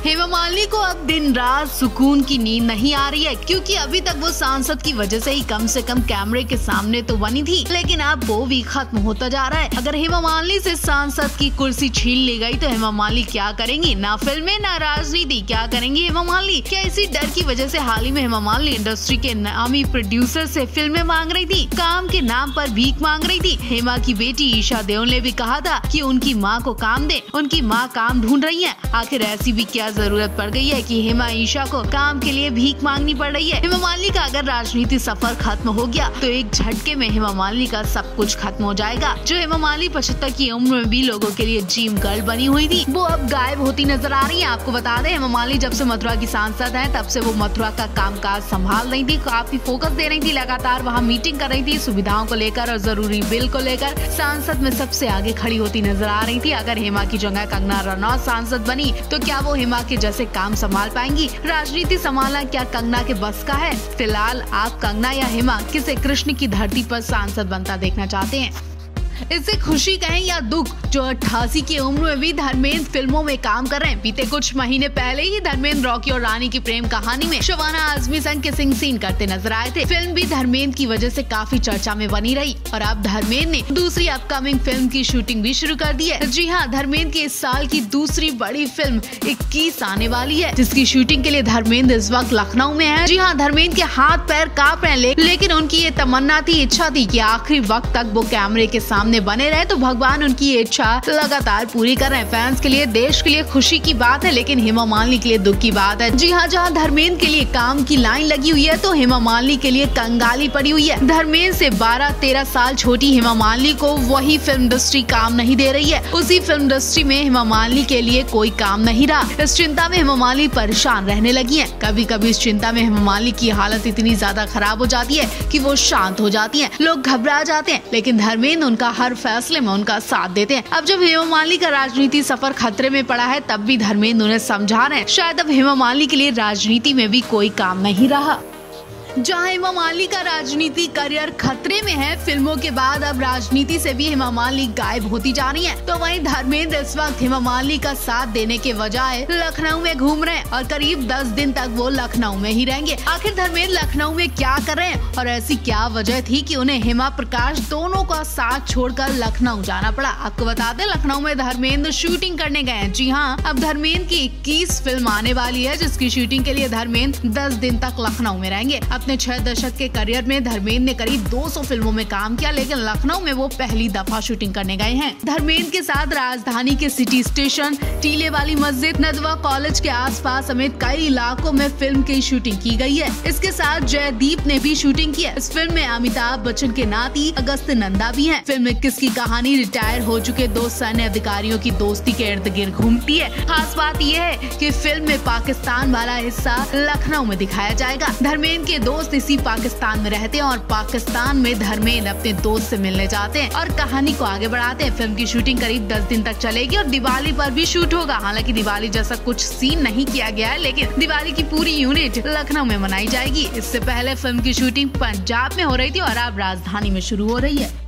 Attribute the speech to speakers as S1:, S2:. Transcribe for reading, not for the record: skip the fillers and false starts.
S1: हेमा मालिनी को अब दिन रात सुकून की नींद नहीं आ रही है, क्योंकि अभी तक वो सांसद की वजह से ही कम से कम कैमरे के सामने तो बनी थी, लेकिन अब वो भी खत्म होता जा रहा है। अगर हेमा मालिनी से सांसद की कुर्सी छीन ली गई तो हेमा मालिनी क्या करेंगी? ना फिल्में ना राजनीति, क्या करेंगी हेमा मालिनी? क्या इसी डर की वजह से हाल ही में हेमा मालिनी इंडस्ट्री के नामी प्रोड्यूसर से फिल्में मांग रही थी, काम के नाम पर भीख मांग रही थी? हेमा की बेटी ईशा देओल ने भी कहा था कि उनकी मां को काम दे, उनकी मां काम ढूंढ रही है। आखिर ऐसी भी क्या जरूरत पड़ गई है कि हेमा ईशा को काम के लिए भीख मांगनी पड़ रही है? हेमा मालिनी का अगर राजनीति सफर खत्म हो गया तो एक झटके में हेमा मालिनी का सब कुछ खत्म हो जाएगा। जो हेमा मालिनी 75 की उम्र में भी लोगों के लिए ड्रीम गर्ल बनी हुई थी, वो अब गायब होती नजर आ रही है। आपको बता दें, हेमा मालिनी जब से मथुरा की सांसद है तब से वो मथुरा का कामकाज संभाल रही थी, काफी फोकस दे रही थी, लगातार वहाँ मीटिंग कर रही थी, सुविधाओं को लेकर और जरूरी बिल को लेकर सांसद में सबसे आगे खड़ी होती नजर आ रही थी। अगर हेमा की जगह कंगना रनौत सांसद बनी तो क्या वो हेमा के जैसे काम संभाल पाएंगी? राजनीति संभालना क्या कंगना के बस का है? फिलहाल आप कंगना या हेमा किसे कृष्ण की धरती पर सांसद बनता देखना चाहते हैं? इससे खुशी कहें या दुख, जो 88 की उम्र में भी धर्मेंद्र फिल्मों में काम कर रहे हैं। बीते कुछ महीने पहले ही धर्मेंद्र रॉकी और रानी की प्रेम कहानी में शबाना आजमी संग किसिंग सीन करते नजर आए थे। फिल्म भी धर्मेंद्र की वजह से काफी चर्चा में बनी रही और अब धर्मेंद्र ने दूसरी अपकमिंग फिल्म की शूटिंग भी शुरू कर दी है। जी हाँ, धर्मेंद्र की इस साल की दूसरी बड़ी फिल्म 21 आने वाली है, जिसकी शूटिंग के लिए धर्मेंद्र इस वक्त लखनऊ में है। जी हाँ, धर्मेंद्र के हाथ पैर कांप रहे हैं, लेकिन उनकी ये तमन्ना थी, इच्छा थी कि आखिरी वक्त तक वो कैमरे के सामने बने रहे, तो भगवान उनकी इच्छा लगातार पूरी कर रहे हैं। फैंस के लिए, देश के लिए खुशी की बात है, लेकिन हेमा मालिनी के लिए दुख की बात है। जी हाँ, जहाँ धर्मेंद्र के लिए काम की लाइन लगी हुई है तो हेमा मालिनी के लिए कंगाली पड़ी हुई है। धर्मेंद्र से 12-13 साल छोटी हेमा मालिनी को वही फिल्म इंडस्ट्री काम नहीं दे रही है। उसी फिल्म इंडस्ट्री में हेमा मालिनी के लिए कोई काम नहीं रहा। इस चिंता में हेमा मालिनी परेशान रहने लगी है। कभी कभी इस चिंता में हेमा मालिनी की हालत इतनी ज्यादा खराब हो जाती है कि वो शांत हो जाती है, लोग घबरा जाते हैं, लेकिन धर्मेंद्र उनका हर फैसले में उनका साथ देते हैं। अब जब हेमा मालिनी का राजनीति सफर खतरे में पड़ा है, तब भी धर्मेंद्र उन्हें समझा रहे हैं शायद अब हेमा मालिनी के लिए राजनीति में भी कोई काम नहीं रहा। जहां हेमा मालिनी का राजनीति करियर खतरे में है, फिल्मों के बाद अब राजनीति से भी हेमा मालिनी गायब होती जा रही हैं। तो वहीं धर्मेंद्र इस वक्त हेमा मालिनी का साथ देने के बजाय लखनऊ में घूम रहे हैं और करीब 10 दिन तक वो लखनऊ में ही रहेंगे। आखिर धर्मेंद्र लखनऊ में क्या कर रहे हैं और ऐसी क्या वजह थी कि उन्हें हेमा प्रकाश दोनों का साथ छोड़कर लखनऊ जाना पड़ा? आपको बता दें, लखनऊ में धर्मेंद्र शूटिंग करने गए हैं। जी हाँ, अब धर्मेंद्र की 21 फिल्म आने वाली है, जिसकी शूटिंग के लिए धर्मेंद्र 10 दिन तक लखनऊ में रहेंगे। अपने 6 दशक के करियर में धर्मेंद्र ने करीब 200 फिल्मों में काम किया, लेकिन लखनऊ में वो पहली दफा शूटिंग करने गए हैं। धर्मेंद्र के साथ राजधानी के सिटी स्टेशन, टीले वाली मस्जिद, नदवा कॉलेज के आसपास समेत कई इलाकों में फिल्म की शूटिंग की गई है। इसके साथ जयदीप ने भी शूटिंग की है। इस फिल्म में अमिताभ बच्चन के नाती अगस्त नंदा भी हैं। फिल्म 21 की कहानी रिटायर हो चुके 2 सैन्य अधिकारियों की दोस्ती के इर्द गिर्द घूमती है। खास बात यह है कि फिल्म में पाकिस्तान वाला हिस्सा लखनऊ में दिखाया जाएगा। धर्मेंद्र के दोस्त इसी पाकिस्तान में रहते हैं और पाकिस्तान में धर्मेंद्र अपने दोस्त से मिलने जाते हैं और कहानी को आगे बढ़ाते हैं। फिल्म की शूटिंग करीब 10 दिन तक चलेगी और दिवाली पर भी शूट होगा। हालांकि दिवाली जैसा कुछ सीन नहीं किया गया है, लेकिन दिवाली की पूरी यूनिट लखनऊ में मनाई जाएगी। इससे पहले फिल्म की शूटिंग पंजाब में हो रही थी और अब राजधानी में शुरू हो रही है।